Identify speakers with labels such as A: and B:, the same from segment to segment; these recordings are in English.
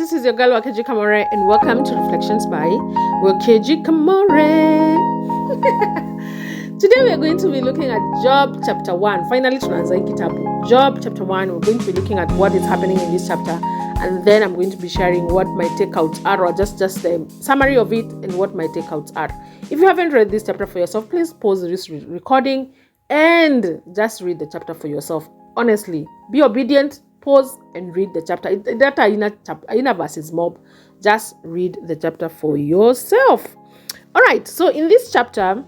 A: this is your girl Wakeji Kamore, and welcome to Reflections by Wakeji Kamore. Today we are going to be looking at Job chapter 1. Finally, tunaanza kitabu. Job chapter 1, we're going to be looking at what is happening in this chapter, and then I'm going to be sharing what my takeouts are, or just the summary of it and what my takeouts are. If you haven't read this chapter for yourself, please pause this recording and just read the chapter for yourself. Honestly, be obedient, pause and read the chapter. That aina verses mob. Just read the chapter for yourself. All right, so in this chapter,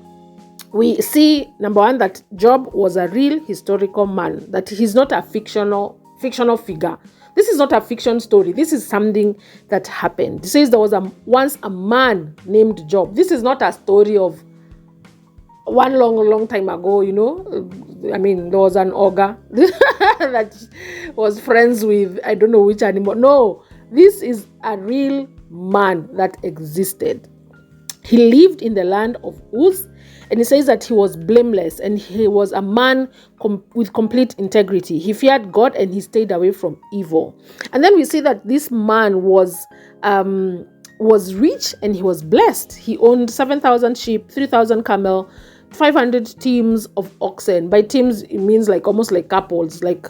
A: we see, number one, that Job was a real historical man, that he's not a fictional figure. This is not a fiction story. This is something that happened. It says there was once a man named Job. This is not a story of one long time ago, I mean, there was an ogre that was friends with, I don't know which animal. No, this is a real man that existed. He lived in the land of Uz, and he says that he was blameless and he was a man with complete integrity. He feared God and he stayed away from evil. And then we see that this man was rich and he was blessed. He owned 7,000 sheep, 3,000 camel, 500 teams of oxen. By teams, it means like almost like couples, like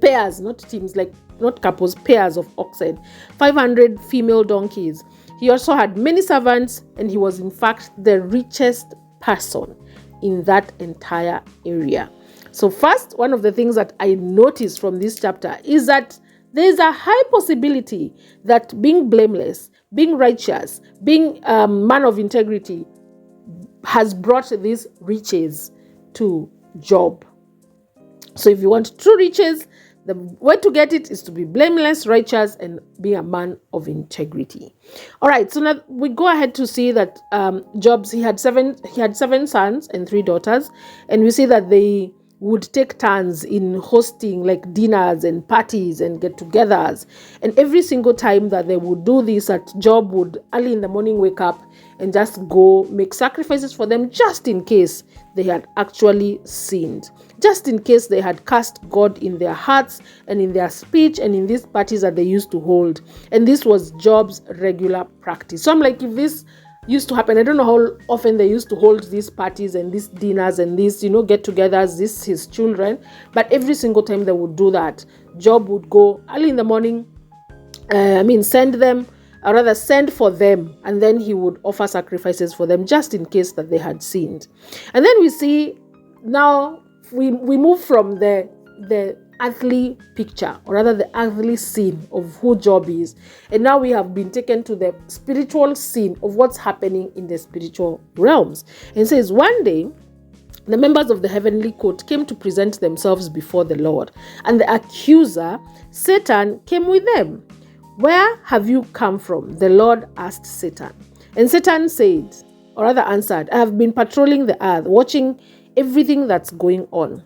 A: pairs, not teams, like not couples, pairs of oxen, 500 female donkeys. He also had many servants, and he was in fact the richest person in that entire area. So first, one of the things that I noticed from this chapter is that there is a high possibility that being blameless, being righteous, being a man of integrity has brought these riches to Job. So if you want true riches, the way to get it is to be blameless, righteous, and be a man of integrity. All right, so now we go ahead to see that he had seven sons and 3 daughters, and we see that they would take turns in hosting like dinners and parties and get-togethers. And every single time that they would do this, that Job would early in the morning wake up and just go make sacrifices for them, just in case they had actually sinned, just in case they had cast God in their hearts and in their speech and in these parties that they used to hold. And this was Job's regular practice. So I'm like, if this used to happen, I don't know how often they used to hold these parties and these dinners and these, get-togethers, his children, but every single time they would do that, Job would go early in the morning, send for them, and then he would offer sacrifices for them just in case that they had sinned. And then we see now we move from the earthly picture, or rather the earthly scene of who Job is, and now we have been taken to the spiritual scene of what's happening in the spiritual realms. And it says, one day the members of the heavenly court came to present themselves before the Lord, and the accuser, Satan, came with them. Where have you come from? The Lord asked Satan. And Satan said, or rather answered, I have been patrolling the earth, watching everything that's going on.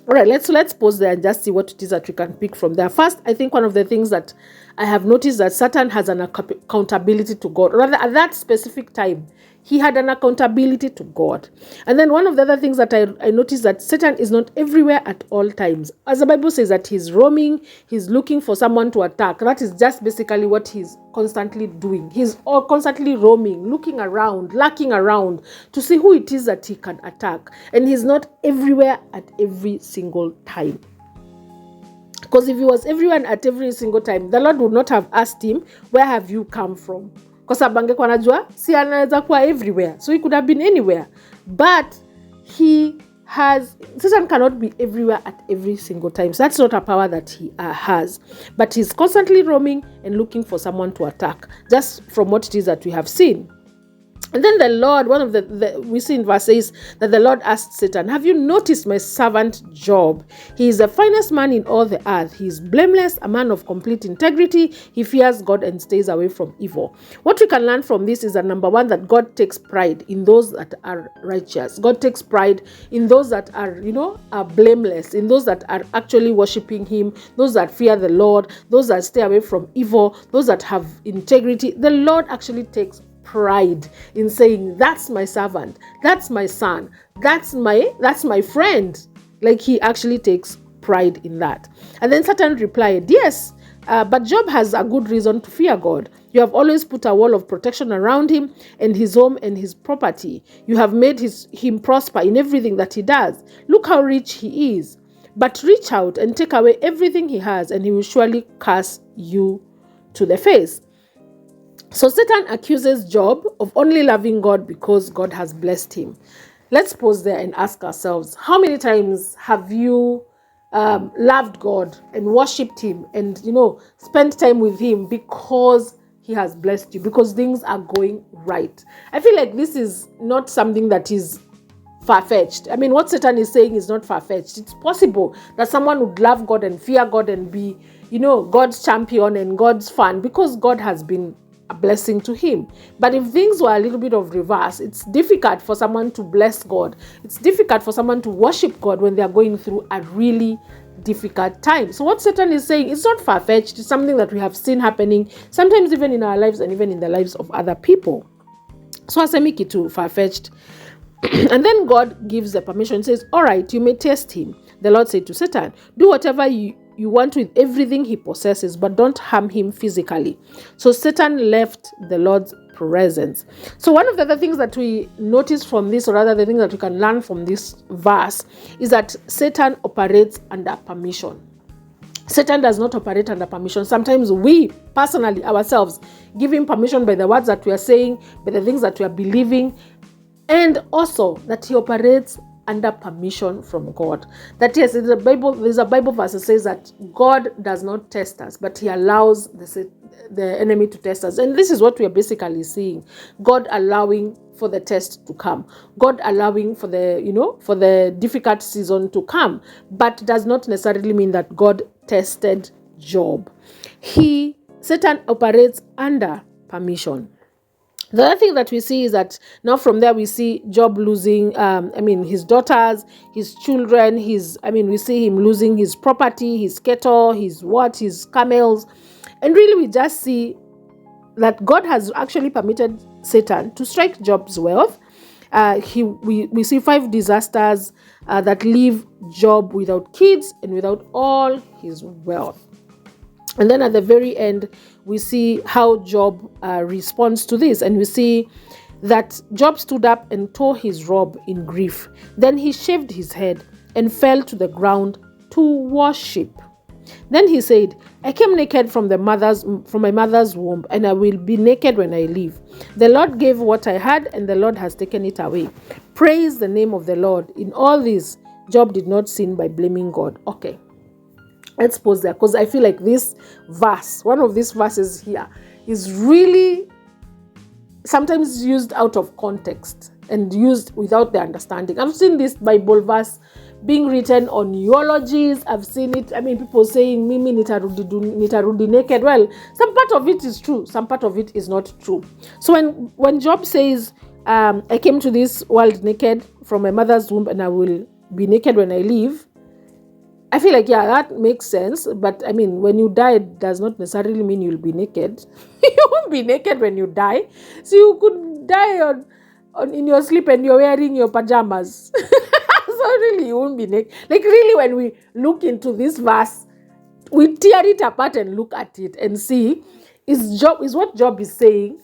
A: All right, let's pause there and just see what it is that we can pick from there. First, I think one of the things that I have noticed that Satan has an accountability to God. Rather, at that specific time, he had an accountability to God. And then one of the other things that I noticed that Satan is not everywhere at all times. As the Bible says that he's roaming, he's looking for someone to attack. That is just basically what he's constantly doing. He's constantly roaming, looking around, lurking around to see who it is that he can attack. And he's not everywhere at every single time. Because if he was everywhere at every single time, the Lord would not have asked him, where have you come from? Because abangekuwa anajua si anaweza kuwa everywhere, so he could have been anywhere. But Satan cannot be everywhere at every single time. So that's not a power that he has. But he's constantly roaming and looking for someone to attack, just from what it is that we have seen. And then the Lord, we see in verse 6 that the Lord asked Satan, have you noticed my servant Job? He is the finest man in all the earth. He is blameless, a man of complete integrity. He fears God and stays away from evil. What we can learn from this is that, number one, that God takes pride in those that are righteous. God takes pride in those that are blameless, in those that are actually worshiping him, those that fear the Lord, those that stay away from evil, those that have integrity. The Lord actually takes pride in saying, that's my servant, that's my son, that's my friend. Like, he actually takes pride in that. And then Satan replied, yes, But Job has a good reason to fear God. You have always put a wall of protection around him and his home and his property. You have made him prosper in everything that he does. Look how rich he is. But reach out and take away everything he has, and he will surely curse you to the face. So Satan accuses Job of only loving God because God has blessed him. Let's pause there and ask ourselves, how many times have you loved God and worshipped him and, spent time with him because he has blessed you, because things are going right? I feel like this is not something that is far-fetched. I mean, what Satan is saying is not far-fetched. It's possible that someone would love God and fear God and be, God's champion and God's fan because God has been a blessing to him. But if things were a little bit of reverse, it's difficult for someone to bless God. It's difficult for someone to worship God when they are going through a really difficult time. So what Satan is saying, it's not far-fetched. It's something that we have seen happening sometimes even in our lives and even in the lives of other people. So I make it too far-fetched. And then God gives the permission, says, all right, you may test him. The Lord said to Satan, do whatever you want with everything he possesses, but don't harm him physically. So Satan left the Lord's presence. So one of the other things that we notice from this, or rather the thing that we can learn from this verse, is that Satan operates under permission. Satan does not operate under permission. Sometimes we personally ourselves give him permission by the words that we are saying, by the things that we are believing, and also that he operates under permission from God. That yes, there's a Bible verse that says that God does not test us, but he allows the enemy to test us. And this is what we are basically seeing. God allowing for the test to come. God allowing for the difficult season to come. But does not necessarily mean that God tested Job. Satan operates under permission. The other thing that we see is that now from there we see Job losing, his daughters, his children, we see him losing his property, his cattle, his camels. And really we just see that God has actually permitted Satan to strike Job's wealth. We see 5 disasters that leave Job without kids and without all his wealth. And then at the very end, we see how Job responds to this. And we see that Job stood up and tore his robe in grief. Then he shaved his head and fell to the ground to worship. Then he said, I came naked from my mother's womb, and I will be naked when I leave. The Lord gave what I had, and the Lord has taken it away. Praise the name of the Lord. In all this, Job did not sin by blaming God. Okay. Let's pause there, because I feel like this verse, one of these verses here, is really sometimes used out of context and used without the understanding. I've seen this Bible verse being written on eulogies. I've seen it, people saying, Mimi nitarudi naked. Well, some part of it is true, some part of it is not true. So when Job says, I came to this world naked from my mother's womb, and I will be naked when I leave, I feel like, yeah, that makes sense. But when you die, it does not necessarily mean you'll be naked. You won't be naked when you die. So you could die in your sleep and you're wearing your pajamas. So really, you won't be naked. Like really, when we look into this verse, we tear it apart and look at it and see, is what Job is saying,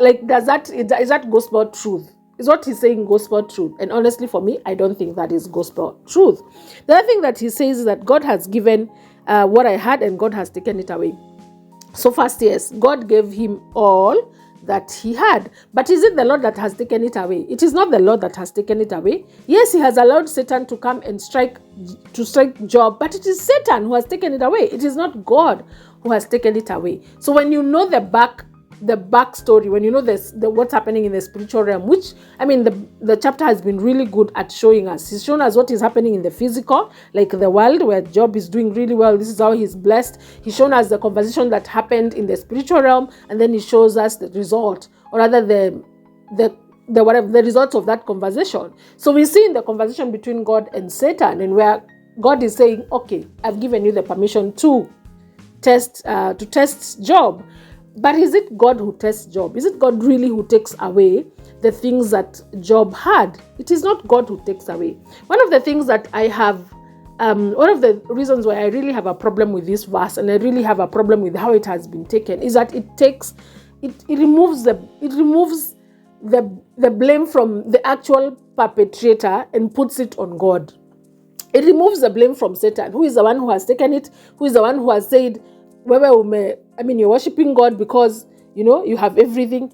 A: like, is that gospel truth? Is what he's saying gospel truth? And honestly, for me, I don't think that is gospel truth. The other thing that he says is that God has given what I had, and God has taken it away. So first, yes, God gave him all that he had. But is it the Lord that has taken it away? It is not the Lord that has taken it away. Yes, he has allowed Satan to come and strike Job, but it is Satan who has taken it away. It is not God who has taken it away. So when you know the backstory, when you know what's happening in the spiritual realm, which the chapter has been really good at showing us. He's shown us what is happening in the physical, like the world where Job is doing really well. This is how he's blessed. He's shown us the conversation that happened in the spiritual realm, and then he shows us the result, or rather the results of that conversation. So we see in the conversation between God and Satan, and where God is saying, okay, I've given you the permission to test Job. But is it God who tests Job? Is it God really who takes away the things that Job had? It is not God who takes away. One of the things that I have one of the reasons why I really have a problem with this verse, and I really have a problem with how it has been taken, is that it removes the blame from the actual perpetrator and puts it on God. It removes the blame from Satan, who is the one who has taken it, who is the one who has said, you're worshiping God because you have everything.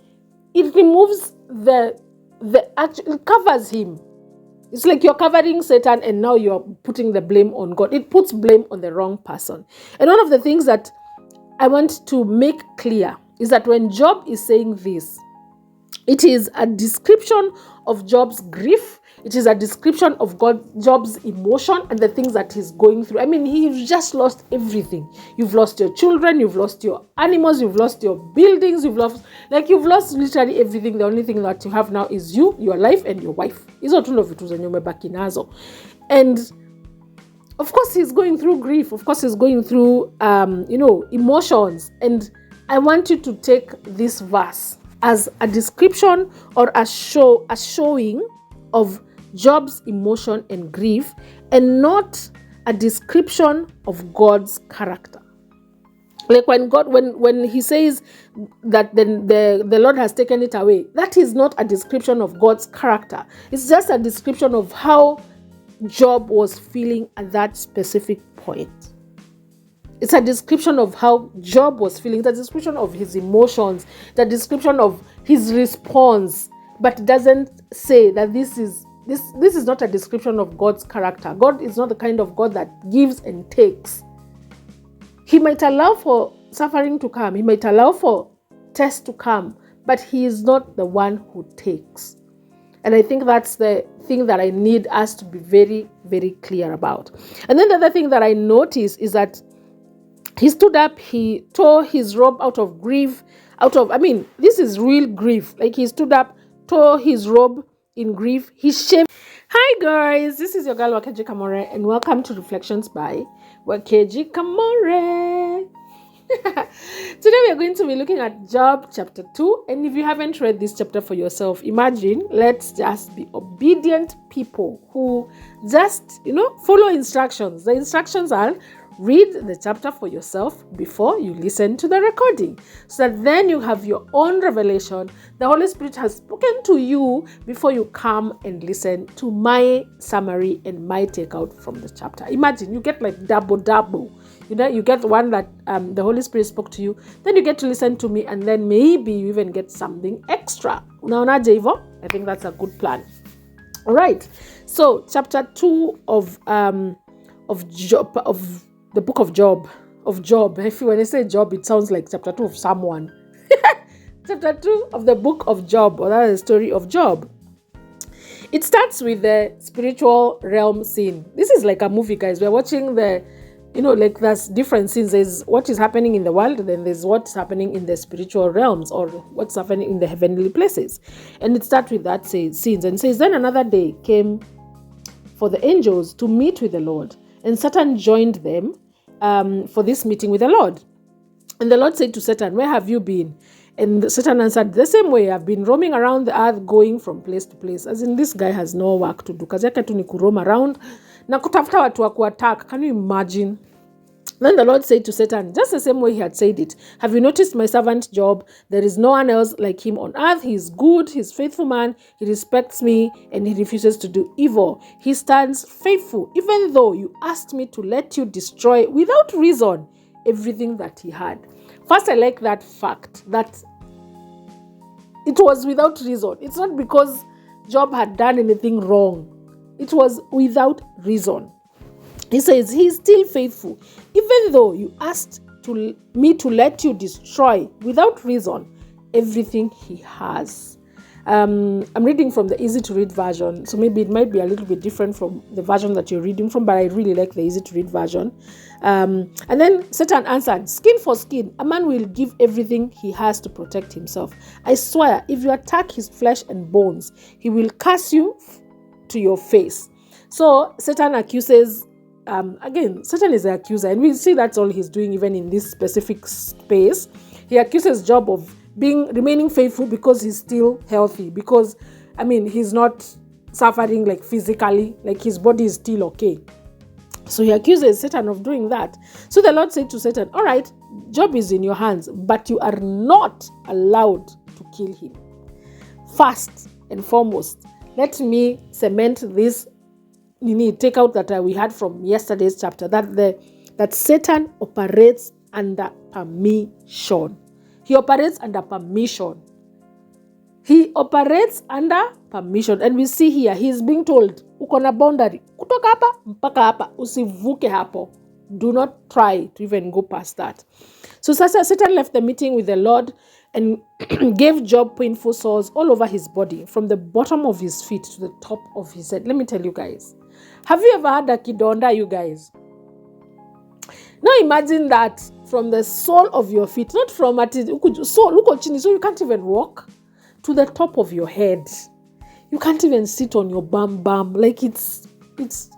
A: It removes it covers him. It's like you're covering Satan and now you're putting the blame on God. It puts blame on the wrong person. And one of the things that I want to make clear is that when Job is saying this, it is a description of Job's grief. It is a description of Job's emotion and the things that he's going through. He's just lost everything. You've lost your children, you've lost your animals, you've lost your buildings, you've lost literally everything. The only thing that you have now is you, your life, and your wife. And of course he's going through grief. Of course he's going through emotions. And I want you to take this verse as a description or a showing of Job's emotion and grief, and not a description of God's character. Like when he says that the Lord has taken it away, that is not a description of God's character. It's just a description of how Job was feeling at that specific point. It's a description of how Job was feeling, the description of his emotions, the description of his response, but it doesn't say that this is not a description of God's character. God is not the kind of God that gives and takes. He might allow for suffering to come. He might allow for tests to come, but he is not the one who takes. And I think that's the thing that I need us to be very, very clear about. And then the other thing that I noticed is that he stood up, he tore his robe out of grief, this is real grief. Like he stood up, tore his robe in grief, he shaved. Hi guys, this is your girl Wakeji Kamore, and welcome to Reflections by Wakeji Kamore. Today we are going to be looking at Job chapter 2, and if you haven't read this chapter for yourself, imagine, let's just be obedient people who just, follow instructions. The instructions are: read the chapter for yourself before you listen to the recording, so that then you have your own revelation. The Holy Spirit has spoken to you before you come and listen to my summary and my takeout from the chapter. Imagine you get like double. You get one that the Holy Spirit spoke to you, then you get to listen to me, and then maybe you even get something extra. I think that's a good plan. All right. So chapter 2 of Job, of the book of Job. When I say Job, it sounds like chapter 2 of someone. Chapter 2 of the book of Job, or that is the story of Job. It starts with the spiritual realm scene. This is like a movie, guys. We're watching there's different scenes. There's what is happening in the world, then there's what's happening in the spiritual realms, or what's happening in the heavenly places. And it starts with that scenes, and says, then another day came for the angels to meet with the Lord, and Satan joined them for this meeting with the Lord. And the Lord said to Satan, where have you been? And Satan answered, the same way, I've been roaming around the earth, going from place to place. As in, this guy has no work to do. Kazi yake tu ni kuroam around na kutafuta watu wa kuattack. Can you imagine? Then the Lord said to Satan, just the same way he had said it, have you noticed my servant Job? There is no one else like him on earth. He is good, he is a faithful man, he respects me, and he refuses to do evil. He stands faithful, even though you asked me to let you destroy without reason everything that he had. First, I like that fact that it was without reason. It's not because Job had done anything wrong. It was without reason. He says he's still faithful, even though you asked me to let you destroy without reason everything he has. I'm reading from the easy to read version, so maybe it might be a little bit different from the version that you're reading from, but I really like the easy to read version. And then Satan answered, skin for skin, a man will give everything he has to protect himself. I swear, if you attack his flesh and bones, he will curse you to your face. So Satan accuses, again, Satan is the accuser, and we see that's all he's doing even in this specific space. He accuses Job of remaining faithful because he's still healthy, because he's not suffering like physically, like his body is still okay. So he accuses Satan of doing that. So the Lord said to Satan, all right, Job is in your hands, but you are not allowed to kill him. First and foremost, let me cement this. You need take out that we had from yesterday's chapter that Satan operates under permission. He operates under permission. He operates under permission. And we see here, he is being told, uko na boundary. Kutoka hapa, mpaka hapa, usivuke hapo. Do not try to even go past that. So Satan left the meeting with the Lord and gave Job painful sores all over his body, from the bottom of his feet to the top of his head. Let me tell you guys. Have you ever had a kidonda, you guys? Now imagine that from the sole of your feet, not from so you can't even walk, to the top of your head. You can't even sit on your bum. Like it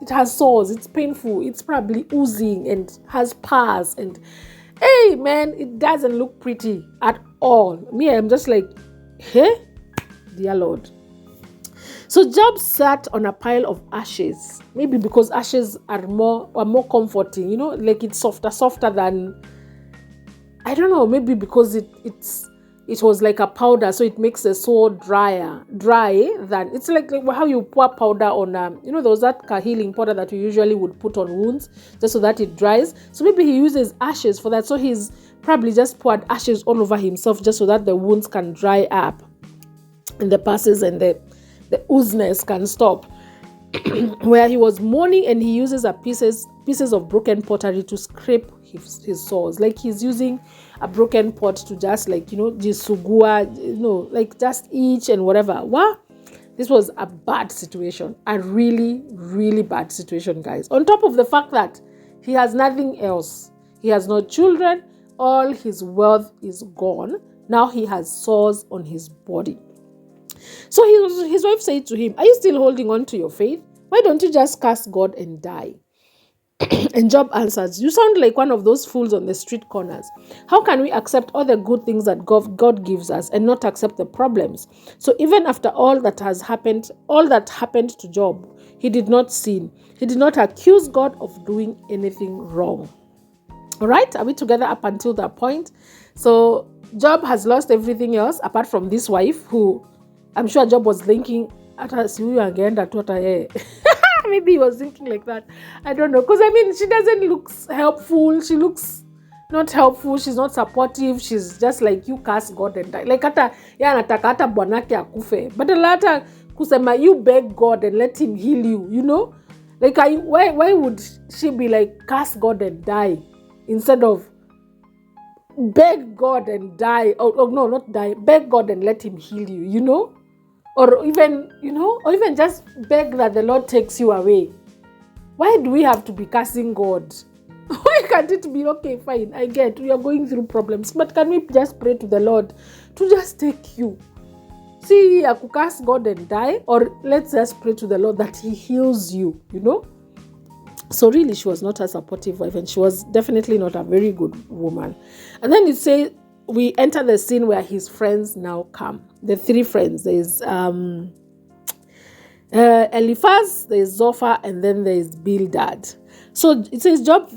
A: has sores, it's painful, it's probably oozing and has pus, and hey man, it doesn't look pretty at all. Me, I'm just like, hey, dear Lord. So Job sat on a pile of ashes, maybe because ashes are more comforting, like it's softer than, I don't know, maybe because it was like a powder, so it makes the sore dry than, it's like how you pour powder on, there was that healing powder that we usually would put on wounds just so that it dries. So maybe he uses ashes for that. So he's probably just poured ashes all over himself just so that the wounds can dry up and the pulses and the oozeness can stop. Where he was mourning, and he uses pieces of broken pottery to scrape his sores. Like he's using a broken pot to just jisugua, like just itch and whatever. Wow, this was a bad situation, a really, really bad situation, guys. On top of the fact that he has nothing else, he has no children, all his wealth is gone. Now he has sores on his body. So his wife said to him, are you still holding on to your faith? Why don't you just curse God and die? And Job answers, you sound like one of those fools on the street corners. How can we accept all the good things that God gives us and not accept the problems? So even after all that happened to Job, he did not sin. He did not accuse God of doing anything wrong. All right? Are we together up until that point? So Job has lost everything else apart from this wife, who I'm sure Job was thinking, maybe he was thinking like that. I don't know. Because she doesn't look helpful. She looks not helpful. She's not supportive. She's just like, you curse God and die. Like anataka hata bwanake akufe. But hata kusema you beg God and let him heal you, Like why would she be like, curse God and die, instead of beg God and die? Oh no, not die. Beg God and let him heal you, Or even just beg that the Lord takes you away. Why do we have to be cursing God? Why can't it be, okay, fine, I get we are going through problems, but can we just pray to the Lord to just take you? See, I could curse God and die, or let's just pray to the Lord that he heals you, So really, she was not a supportive wife, and she was definitely not a very good woman. And then it says, we enter the scene where his friends now come. The three friends. There's Eliphaz, there's Zophar, and then there's Bildad. So it says Job's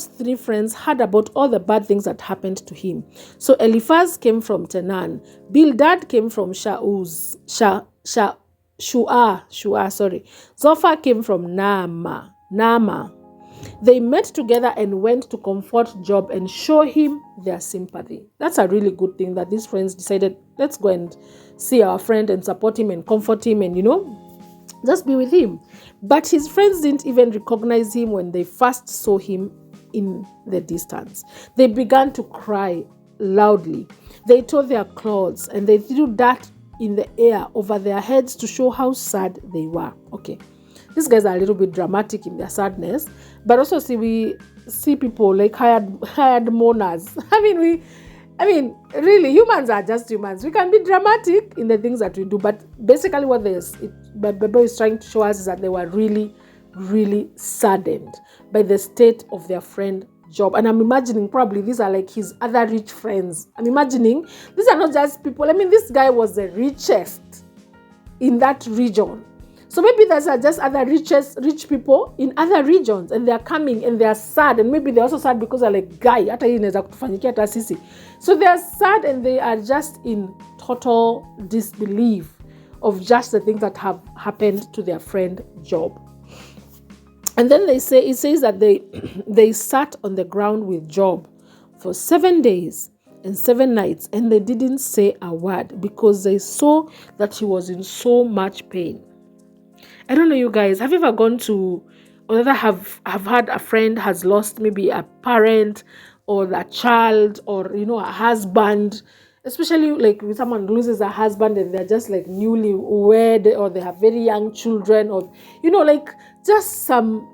A: three friends heard about all the bad things that happened to him. So Eliphaz came from Tenan. Bildad came from Shua. Zophar came from Naamah. They met together and went to comfort Job and show him their sympathy. That's a really good thing, that these friends decided, let's go and see our friend and support him and comfort him and, just be with him. But his friends didn't even recognize him when they first saw him in the distance. They began to cry loudly. They tore their clothes and they threw dirt in the air over their heads to show how sad they were. Okay. These guys are a little bit dramatic in their sadness, but also we see people like hired mourners. Really, humans are just humans. We can be dramatic in the things that we do, but basically what the Bible is trying to show us is that they were really, really saddened by the state of their friend Job. And I'm imagining probably these are like his other rich friends. I'm imagining these are not just people. This guy was the richest in that region. So maybe there's just other rich people in other regions, and they're coming and they're sad, and maybe they're also sad because they're like, guy, hata hii inaweza kutufanyikia hata sisi. So they're sad and they are just in total disbelief of just the things that have happened to their friend Job. And then it says that they sat on the ground with Job for 7 days and 7 nights, and they didn't say a word because they saw that he was in so much pain. I don't know, you guys, have you ever gone to, or rather have had a friend has lost maybe a parent or a child or, a husband, especially like when someone loses a husband and they're just like newly wed, or they have very young children, or, like just some,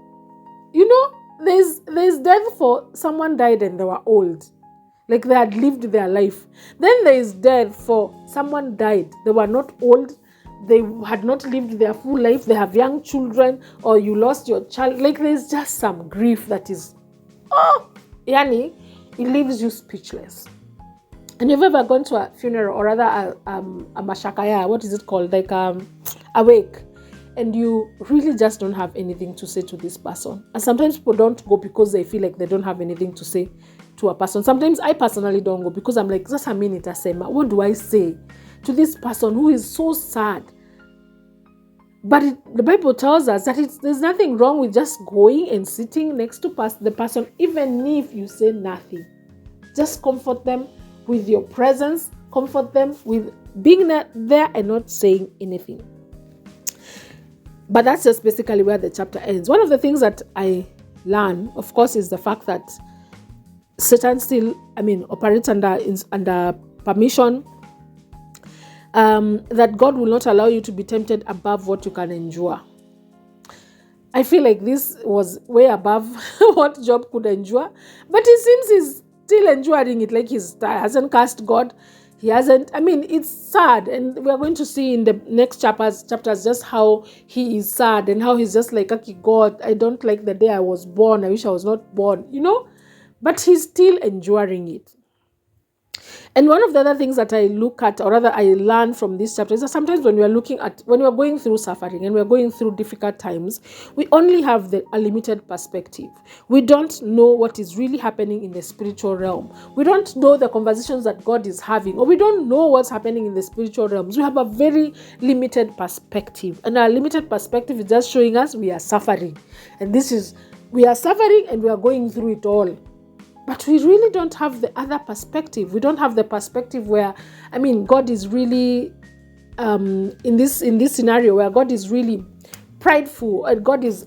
A: there's death for someone died and they were old. Like they had lived their life. Then there is death for someone died. They were not old. They had not lived their full life. They have young children, or you lost your child. Like there's just some grief that is, it leaves you speechless. And you've ever gone to a funeral, or rather a mashakaya, what is it called? Like a wake. And you really just don't have anything to say to this person. And sometimes people don't go because they feel like they don't have anything to say to a person. Sometimes I personally don't go because I'm like, just a minute, Asema, what do I say to this person who is so sad? But the Bible tells us that there's nothing wrong with just going and sitting next to the person, even if you say nothing. Just comfort them with your presence, comfort them with being there and not saying anything. But that's just basically where the chapter ends. One of the things that I learn, of course, is the fact that Satan still, operates under permission, that God will not allow you to be tempted above what you can endure. I feel like this was way above what Job could endure, but it seems he's still enduring it, like he hasn't cast God. He hasn't, it's sad, and we're going to see in the next chapters just how he is sad and how he's just like, okay, God, I don't like the day I was born. I wish I was not born, but he's still enduring it. And one of the other things that I look at, or rather I learn from this chapter, is that sometimes when we are going through suffering and we're going through difficult times, we only have a limited perspective. We don't know what is really happening in the spiritual realm. We don't know the conversations that God is having, or we don't know what's happening in the spiritual realms. We have a very limited perspective. And our limited perspective is just showing us we are suffering. And we are suffering and we are going through it all. But we really don't have the other perspective. We don't have the perspective where, God is really, in this scenario where God is really prideful, and God is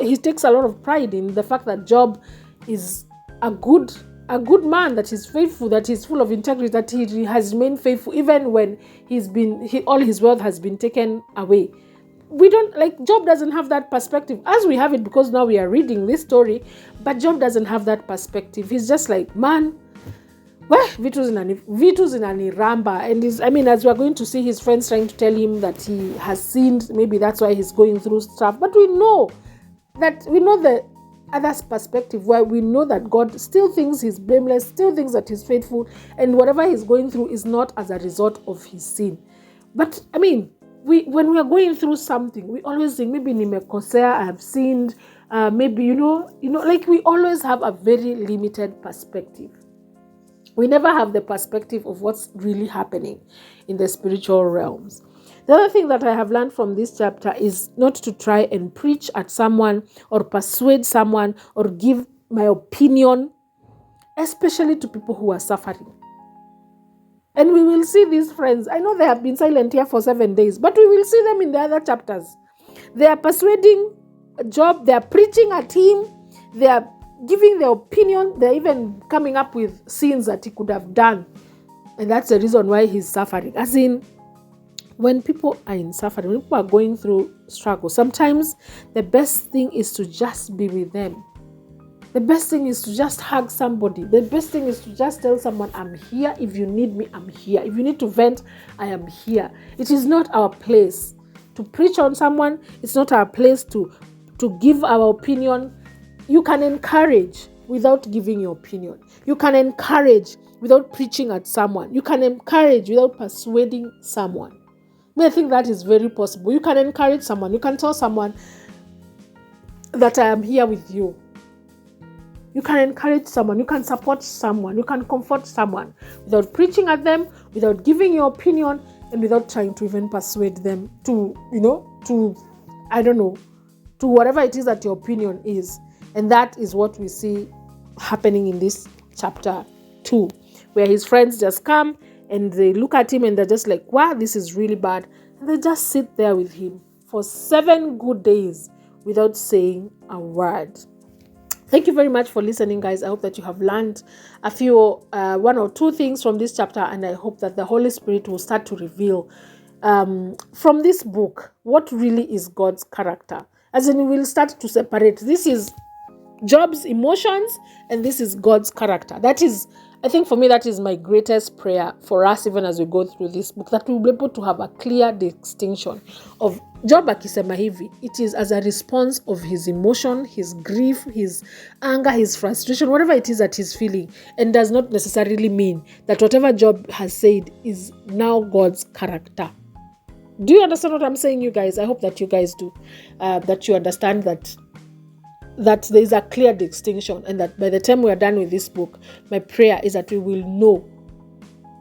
A: he takes a lot of pride in the fact that Job is a good man, that is faithful, that is full of integrity, that he has remained faithful even when all his wealth has been taken away. We don't, Job doesn't have that perspective, as we have it because now we are reading this story, but Job doesn't have that perspective. He's just like, man, Vitu's in an ramba. And as we're going to see, his friends trying to tell him that he has sinned, maybe that's why he's going through stuff. But we know the other's perspective, where we know that God still thinks he's blameless, still thinks that he's faithful, and whatever he's going through is not as a result of his sin. But when we are going through something, we always think, maybe nimekosea, I have sinned, maybe, we always have a very limited perspective. We never have the perspective of what's really happening in the spiritual realms. The other thing that I have learned from this chapter is not to try and preach at someone or persuade someone or give my opinion, especially to people who are suffering. And we will see these friends. I know they have been silent here for 7 days, but we will see them in the other chapters. They are persuading Job. They are preaching at him. They are giving their opinion. They are even coming up with sins that he could have done. And that's the reason why he's suffering. As in, when people are in suffering, when people are going through struggle, sometimes the best thing is to just be with them. The best thing is to just hug somebody. The best thing is to just tell someone, I'm here. If you need me, I'm here. If you need to vent, I am here. It is not our place to preach on someone. It's not our place to give our opinion. You can encourage without giving your opinion. You can encourage without preaching at someone. You can encourage without persuading someone. I think that is very possible. You can encourage someone. You can tell someone that I am here with you. You can encourage someone. You can support someone. You can comfort someone without preaching at them, without giving your opinion, and without trying to even persuade them to whatever it is that your opinion is. And that is what we see happening in this chapter 2, where his friends just come and they look at him and they're just like, wow, this is really bad. And they just sit there with him for 7 good days without saying a word. Thank you very much for listening, guys. I hope that you have learned a few, 1 or 2 things from this chapter, and I hope that the Holy Spirit will start to reveal from this book what really is God's character. As in, we will start to separate. This is Job's emotions, and this is God's character. That is, I think for me, that is my greatest prayer for us, even as we go through this book, that we will be able to have a clear distinction of Job akisema hivi. It is as a response of his emotion, his grief, his anger, his frustration, whatever it is that he's feeling, and does not necessarily mean that whatever Job has said is now God's character. Do you understand what I'm saying, you guys? I hope that you guys do. That you understand that there is a clear distinction, and that by the time we are done with this book, my prayer is that we will know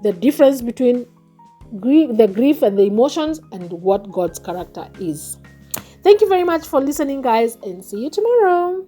A: the difference between the grief and the emotions and what God's character is. Thank you very much for listening, guys, and see you tomorrow.